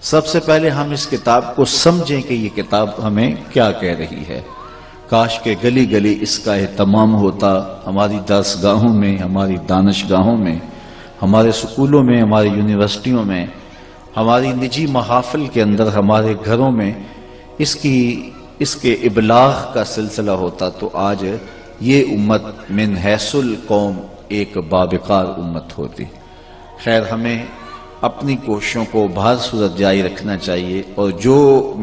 سب سے پہلے ہم اس کتاب کو سمجھیں کہ یہ کتاب ہمیں کیا کہہ رہی ہے۔ کاش کہ گلی گلی اس کا اہتمام ہوتا، ہماری درسگاہوں میں، ہماری دانشگاہوں میں، ہمارے سکولوں میں، ہماری یونیورسٹیوں میں، ہماری نجی محافل کے اندر، ہمارے گھروں میں اس کے ابلاغ کا سلسلہ ہوتا تو آج یہ امت من حیث القوم ایک باوقار امت ہوتی۔ خیر، ہمیں اپنی کوششوں کو بہر صورت جاری رکھنا چاہیے، اور جو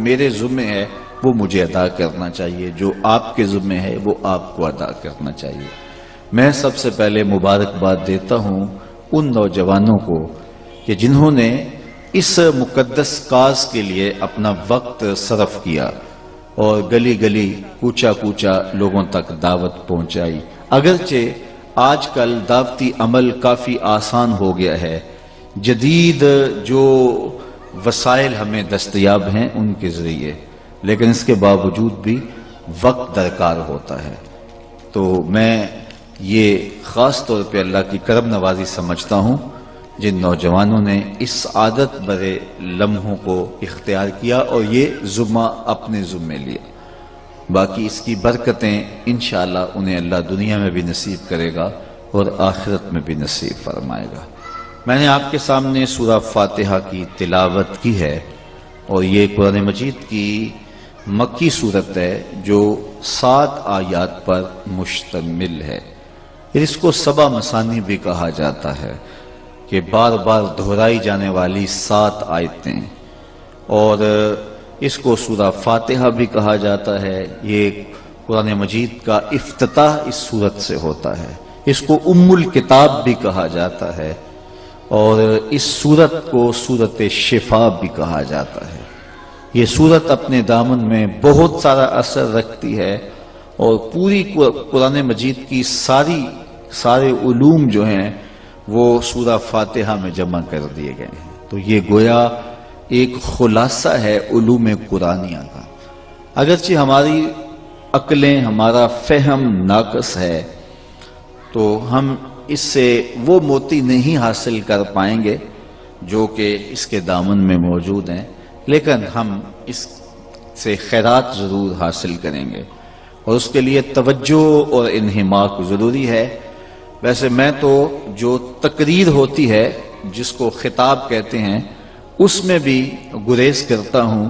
میرے ذمہ ہے وہ مجھے ادا کرنا چاہیے، جو آپ کے ذمہ ہے وہ آپ کو ادا کرنا چاہیے۔ میں سب سے پہلے مبارکباد دیتا ہوں ان نوجوانوں کو کہ جنہوں نے اس مقدس کاز کے لیے اپنا وقت صرف کیا اور گلی گلی کوچا کوچا لوگوں تک دعوت پہنچائی۔ اگرچہ آج کل دعوتی عمل کافی آسان ہو گیا ہے، جدید جو وسائل ہمیں دستیاب ہیں ان کے ذریعے، لیکن اس کے باوجود بھی وقت درکار ہوتا ہے۔ تو میں یہ خاص طور پہ اللہ کی کرم نوازی سمجھتا ہوں جن نوجوانوں نے اس عادت برے لمحوں کو اختیار کیا اور یہ ذمہ اپنے ذمے لیا۔ باقی اس کی برکتیں انشاءاللہ انہیں اللہ دنیا میں بھی نصیب کرے گا اور آخرت میں بھی نصیب فرمائے گا۔ میں نے آپ کے سامنے سورہ فاتحہ کی تلاوت کی ہے، اور یہ قرآن مجید کی مکی صورت ہے جو 7 آیات پر مشتمل ہے۔ اس کو 7 مثانی بھی کہا جاتا ہے کہ بار بار دہرائی جانے والی 7 آیتیں، اور اس کو سورہ فاتحہ بھی کہا جاتا ہے۔ یہ قرآن مجید کا افتتاح اس صورت سے ہوتا ہے۔ اس کو ام الکتاب بھی کہا جاتا ہے، اور اس صورت کو سورت شفا بھی کہا جاتا ہے۔ یہ صورت اپنے دامن میں بہت سارا اثر رکھتی ہے، اور پوری قرآن مجید کی سارے علوم جو ہیں وہ سورہ فاتحہ میں جمع کر دیے گئے ہیں۔ تو یہ گویا ایک خلاصہ ہے علوم قرآنیہ کا۔ اگرچہ ہماری عقلیں، ہمارا فہم ناقص ہے، تو ہم اس سے وہ موتی نہیں حاصل کر پائیں گے جو کہ اس کے دامن میں موجود ہیں، لیکن ہم اس سے خیرات ضرور حاصل کریں گے، اور اس کے لیے توجہ اور انہماک ضروری ہے۔ ویسے میں تو جو تقریر ہوتی ہے جس کو خطاب کہتے ہیں اس میں بھی گریز کرتا ہوں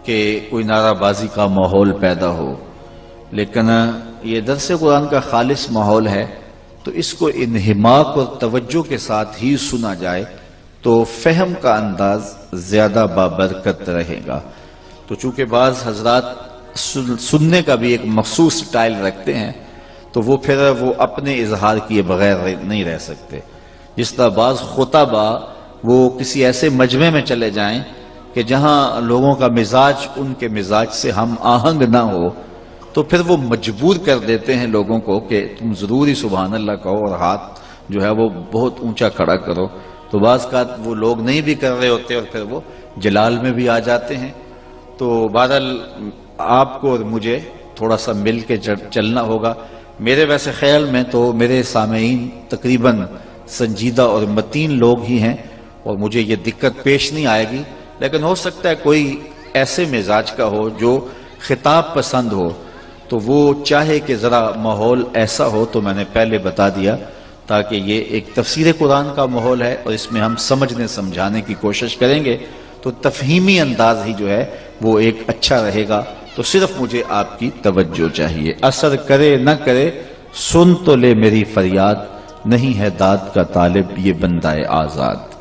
کہ کوئی نعرہ بازی کا ماحول پیدا ہو، لیکن یہ درس قرآن کا خالص ماحول ہے، تو اس کو انہماک اور توجہ کے ساتھ ہی سنا جائے تو فہم کا انداز زیادہ بابرکت رہے گا۔ تو چونکہ بعض حضرات سننے کا بھی ایک مخصوص سٹائل رکھتے ہیں، تو وہ پھر اپنے اظہار کیے بغیر نہیں رہ سکتے۔ جس طرح بعض خطبہ وہ کسی ایسے مجمع میں چلے جائیں کہ جہاں لوگوں کا مزاج ان کے مزاج سے ہم آہنگ نہ ہو، تو پھر وہ مجبور کر دیتے ہیں لوگوں کو کہ تم ضرور ہی سبحان اللہ کہو اور ہاتھ جو ہے وہ بہت اونچا کھڑا کرو۔ تو بعض کا وہ لوگ نہیں بھی کر رہے ہوتے اور پھر وہ جلال میں بھی آ جاتے ہیں۔ تو بہرحال آپ کو اور مجھے تھوڑا سا مل کے چلنا ہوگا۔ میرے ویسے خیال میں تو میرے سامعین تقریباً سنجیدہ اور متین لوگ ہی ہیں، اور مجھے یہ دقت پیش نہیں آئے گی، لیکن ہو سکتا ہے کوئی ایسے مزاج کا ہو جو خطاب پسند ہو، تو وہ چاہے کہ ذرا ماحول ایسا ہو، تو میں نے پہلے بتا دیا تاکہ یہ ایک تفسیر قرآن کا ماحول ہے، اور اس میں ہم سمجھنے سمجھانے کی کوشش کریں گے، تو تفہیمی انداز ہی جو ہے وہ ایک اچھا رہے گا۔ تو صرف مجھے آپ کی توجہ چاہیے، اثر کرے نہ کرے سن تو لے میری فریاد، نہیں ہے داد کا طالب یہ بندہ آزاد۔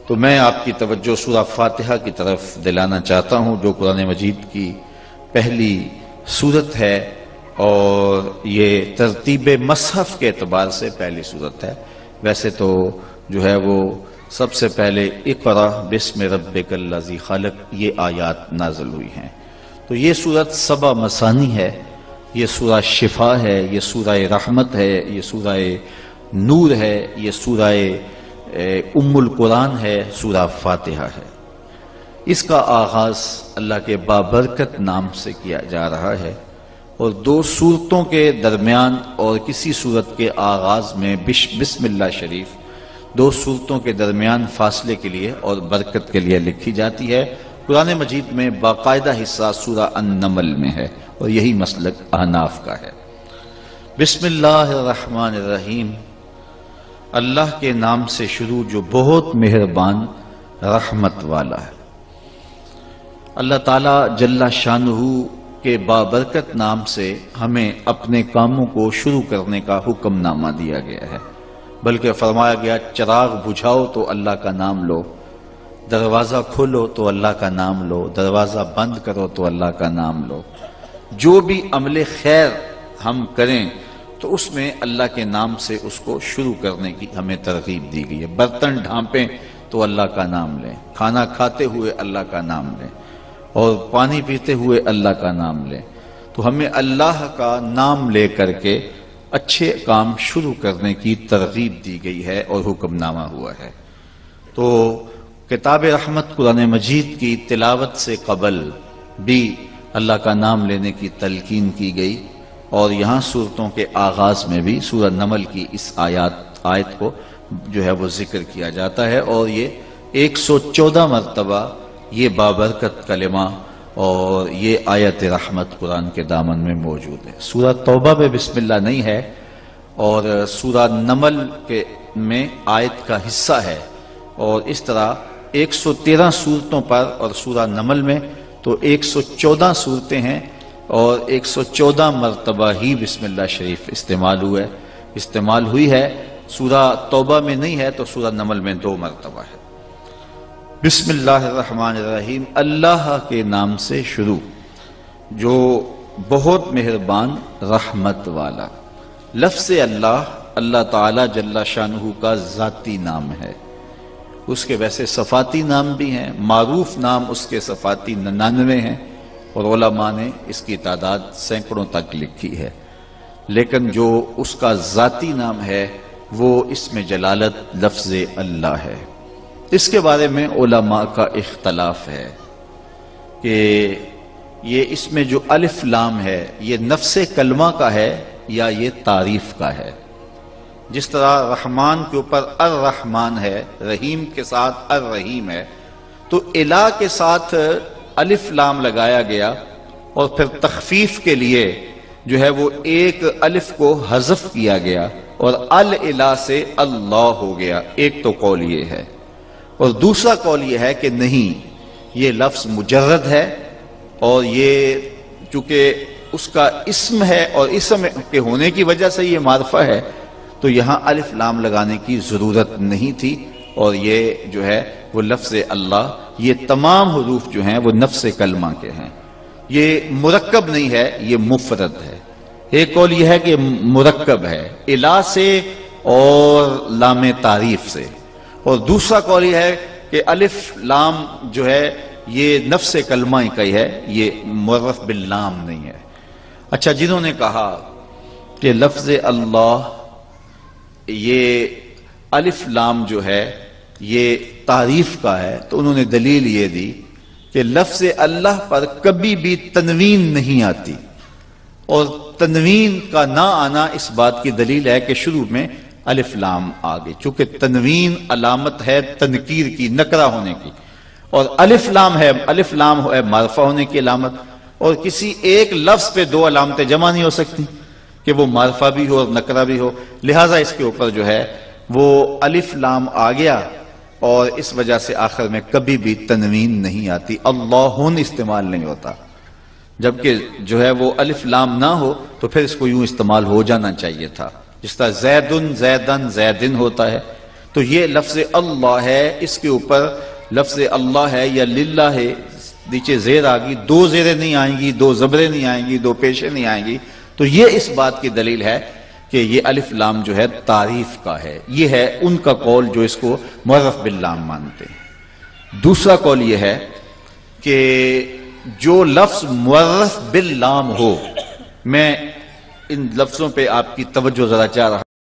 تو میں آپ کی توجہ سورہ فاتحہ کی طرف دلانا چاہتا ہوں، جو قرآن مجید کی پہلی سورت ہے، اور یہ ترتیب مصحف کے اعتبار سے پہلی سورت ہے۔ ویسے تو جو ہے وہ سب سے پہلے اقرا بسم ربک الذی خلق یہ آیات نازل ہوئی ہیں۔ تو یہ سورت 7 مثانی ہے، یہ سورہ شفا ہے، یہ سورہ رحمت ہے، یہ سورہ نور ہے، یہ سورہ ام القرآن ہے، سورہ فاتحہ ہے۔ اس کا آغاز اللہ کے بابرکت نام سے کیا جا رہا ہے، اور 2 سورتوں کے درمیان اور کسی سورت کے آغاز میں بسم اللہ شریف دو صورتوں کے درمیان فاصلے کے لیے اور برکت کے لیے لکھی جاتی ہے۔ قرآن مجید میں باقاعدہ حصہ سورہ النمل میں ہے اور یہی مسلک احناف کا ہے۔ بسم اللہ الرحمن الرحیم، اللہ کے نام سے شروع جو بہت مہربان رحمت والا ہے۔ اللہ تعالیٰ جل شانہ کے بابرکت نام سے ہمیں اپنے کاموں کو شروع کرنے کا حکم نامہ دیا گیا ہے، بلکہ فرمایا گیا چراغ بجھاؤ تو اللہ کا نام لو، دروازہ کھولو تو اللہ کا نام لو، دروازہ بند کرو تو اللہ کا نام لو۔ جو بھی عمل خیر ہم کریں تو اس میں اللہ کے نام سے اس کو شروع کرنے کی ہمیں ترغیب دی گئی ہے۔ برتن ڈھانپیں تو اللہ کا نام لیں، کھانا کھاتے ہوئے اللہ کا نام لیں، اور پانی پیتے ہوئے اللہ کا نام لیں۔ تو ہمیں اللہ کا نام لے کر کے اچھے کام شروع کرنے کی ترغیب دی گئی ہے اور حکم نامہ ہوا ہے۔ تو کتاب رحمت قرآن مجید کی تلاوت سے قبل بھی اللہ کا نام لینے کی تلقین کی گئی، اور یہاں صورتوں کے آغاز میں بھی سورہ نمل کی اس آیت کو جو ہے وہ ذکر کیا جاتا ہے، اور یہ 114 مرتبہ یہ بابرکت کلمہ اور یہ آیت رحمت قرآن کے دامن میں موجود ہے۔ سورہ توبہ میں بسم اللہ نہیں ہے، اور سورہ نمل میں آیت کا حصہ ہے، اور اس طرح 113 صورتوں پر اور سورہ نمل میں تو 114 صورتیں ہیں، اور 114 مرتبہ ہی بسم اللہ شریف استعمال ہوئی ہے۔ سورہ توبہ میں نہیں ہے تو سورہ نمل میں 2 مرتبہ ہے۔ بسم اللہ الرحمن الرحیم، اللہ کے نام سے شروع جو بہت مہربان رحمت والا۔ لفظ اللہ تعالی جل شانہ کا ذاتی نام ہے، اس کے ویسے صفاتی نام بھی ہیں، معروف نام اس کے صفاتی 99 ہیں، اور علماء نے اس کی تعداد سینکڑوں تک لکھی ہے، لیکن جو اس کا ذاتی نام ہے وہ اس میں جلالت لفظ اللہ ہے۔ اس کے بارے میں علماء کا اختلاف ہے کہ یہ اس میں جو الف لام ہے یہ نفس کلمہ کا ہے یا یہ تعریف کا ہے۔ جس طرح رحمان کے اوپر الرحمن ہے، رحیم کے ساتھ الرحیم ہے، تو الہ کے ساتھ الف لام لگایا گیا، اور پھر تخفیف کے لیے جو ہے وہ ایک الف کو حذف کیا گیا اور الہ سے اللہ ہو گیا۔ ایک تو قول یہ ہے، اور دوسرا قول یہ ہے کہ نہیں، یہ لفظ مجرد ہے، اور یہ چونکہ اس کا اسم ہے اور اسم کے ہونے کی وجہ سے یہ معرفہ ہے، تو یہاں الف لام لگانے کی ضرورت نہیں تھی، اور یہ جو ہے وہ لفظ اللہ، یہ تمام حروف جو ہیں وہ نفس کلمہ کے ہیں، یہ مرکب نہیں ہے، یہ مفرد ہے۔ ایک قول یہ ہے کہ مرکب ہے الہ سے اور لام تعریف سے، اور دوسرا قول یہ ہے کہ الف لام جو ہے یہ نفس کلمہ کا ہی ہے، یہ معرف باللام نہیں ہے۔ اچھا، جنہوں نے کہا کہ لفظ اللہ یہ الف لام جو ہے یہ تعریف کا ہے، تو انہوں نے دلیل یہ دی کہ لفظ اللہ پر کبھی بھی تنوین نہیں آتی، اور تنوین کا نہ آنا اس بات کی دلیل ہے کہ شروع میں الف لام آگے، چونکہ تنوین علامت ہے تنکیر کی، نکرہ ہونے کی، اور الف لام ہے معرفہ ہونے کی علامت، اور کسی ایک لفظ پہ 2 علامتیں جمع نہیں ہو سکتی کہ وہ معرفہ بھی ہو اور نکرہ بھی ہو، لہٰذا اس کے اوپر جو ہے وہ الف لام آ گیا، اور اس وجہ سے آخر میں کبھی بھی تنوین نہیں آتی، اللہن استعمال نہیں ہوتا، جبکہ جو ہے وہ الف لام نہ ہو تو پھر اس کو یوں استعمال ہو جانا چاہیے تھا، جس طرح زیدن زیدن زیدن ہوتا ہے۔ تو یہ لفظ اللہ ہے، اس کے اوپر لفظ اللہ ہے یا للہ ہے، نیچے زیر آ گئی، 2 زیریں نہیں آئیں گی، 2 زبریں نہیں آئیں گی، 2 پیشیں نہیں آئیں گی، تو یہ اس بات کی دلیل ہے کہ یہ الف لام جو ہے تعریف کا ہے۔ یہ ہے ان کا قول جو اس کو معرف باللام مانتے ہیں۔ دوسرا قول یہ ہے کہ جو لفظ معرف باللام ہو، میں ان لفظوں پہ آپ کی توجہ ذرا چاہ رہا